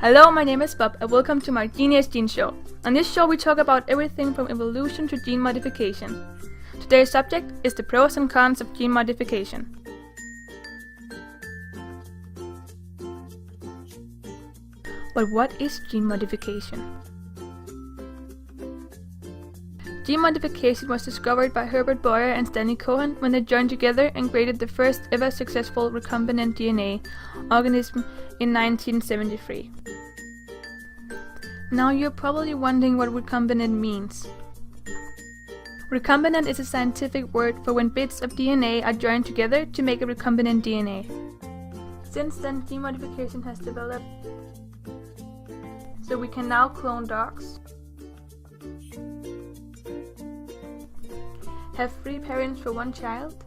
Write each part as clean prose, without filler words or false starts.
Hello, my name is Bob and welcome to my Genius Gene Show. On this show we talk about everything from evolution to gene modification. Today's subject is the pros and cons of gene modification. But what is gene modification? Gene modification was discovered by Herbert Boyer and Stanley Cohen when they joined together and created the first ever successful recombinant DNA organism in 1973. Now you're probably wondering what recombinant means. Recombinant is a scientific word for when bits of DNA are joined together to make a recombinant DNA. Since then, gene modification has developed so we can now clone dogs, have 3 parents for 1 child,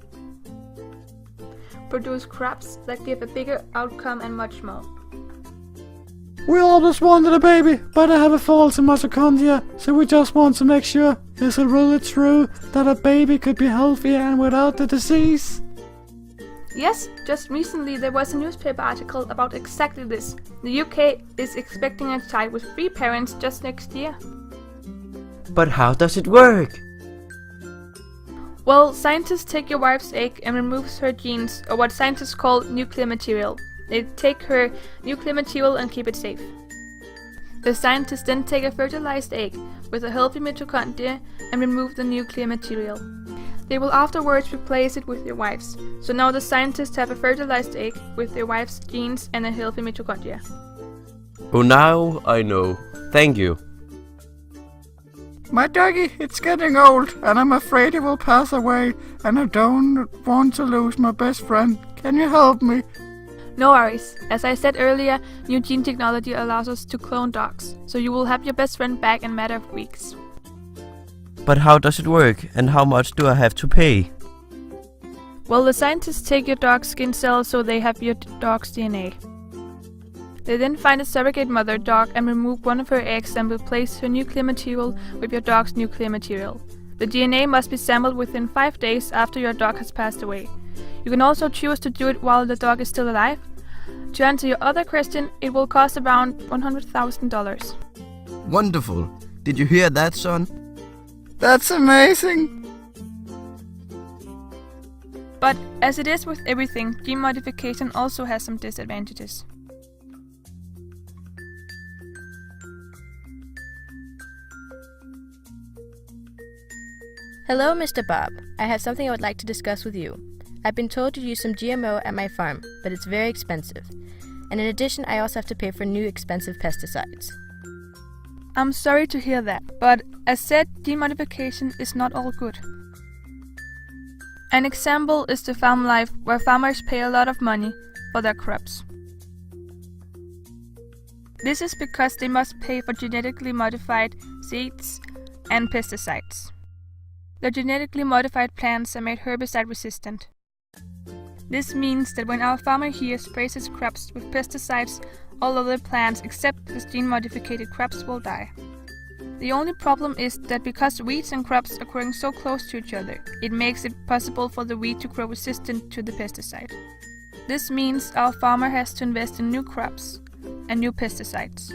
produce crops that give a bigger outcome and much more. We always wanted a baby, but I have a fault in mitochondria, so we just want to make sure, is it really true that a baby could be healthy and without the disease? Yes, just recently there was a newspaper article about exactly this. The UK is expecting a child with 3 parents just next year. But how does it work? Well, scientists take your wife's egg and remove her genes, or what scientists call nuclear material. They take her nuclear material and keep it safe. The scientists then take a fertilized egg with a healthy mitochondria and remove the nuclear material. They will afterwards replace it with your wife's. So now the scientists have a fertilized egg with their wife's genes and a healthy mitochondria. Oh, now I know. Thank you. My doggy, it's getting old, and I'm afraid it will pass away, and I don't want to lose my best friend. Can you help me? No worries. As I said earlier, new gene technology allows us to clone dogs, so you will have your best friend back in a matter of weeks. But how does it work, and how much do I have to pay? Well, the scientists take your dog's skin cells so they have your dog's DNA. They then find a surrogate mother dog and remove one of her eggs and replace her nuclear material with your dog's nuclear material. The DNA must be sampled within 5 days after your dog has passed away. You can also choose to do it while the dog is still alive. To answer your other question, it will cost around $100,000. Wonderful. Did you hear that, son? That's amazing! But as it is with everything, gene modification also has some disadvantages. Hello, Mr. Bob. I have something I would like to discuss with you. I've been told to use some GMO at my farm, but it's very expensive. And in addition, I also have to pay for new expensive pesticides. I'm sorry to hear that, but as said, gene modification is not all good. An example is the farm life, where farmers pay a lot of money for their crops. This is because they must pay for genetically modified seeds and pesticides. The genetically modified plants are made herbicide resistant. This means that when our farmer here sprays his crops with pesticides, all other plants except his gene-modified crops will die. The only problem is that because weeds and crops are growing so close to each other, it makes it possible for the weed to grow resistant to the pesticide. This means our farmer has to invest in new crops and new pesticides.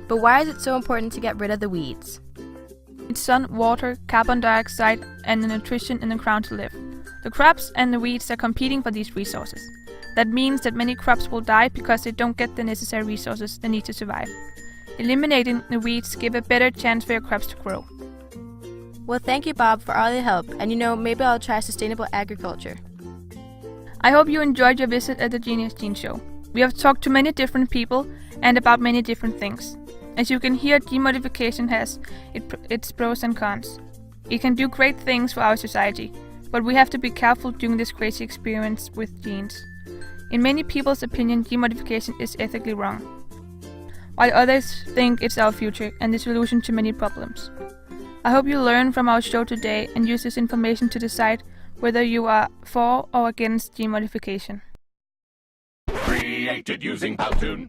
But why is it so important to get rid of the weeds? It's sun, water, carbon dioxide, and the nutrition in the ground to live. The crops and the weeds are competing for these resources. That means that many crops will die because they don't get the necessary resources they need to survive. Eliminating the weeds give a better chance for your crops to grow. Well, thank you, Bob, for all your help, and maybe I'll try sustainable agriculture. I hope you enjoyed your visit at the Genius Gene Show. We have talked to many different people and about many different things. As you can hear, gene modification has its pros and cons. It can do great things for our society, but we have to be careful during this crazy experience with genes. In many people's opinion, gene modification is ethically wrong, while others think it's our future and the solution to many problems. I hope you learn from our show today and use this information to decide whether you are for or against gene modification. Created using Powtoon.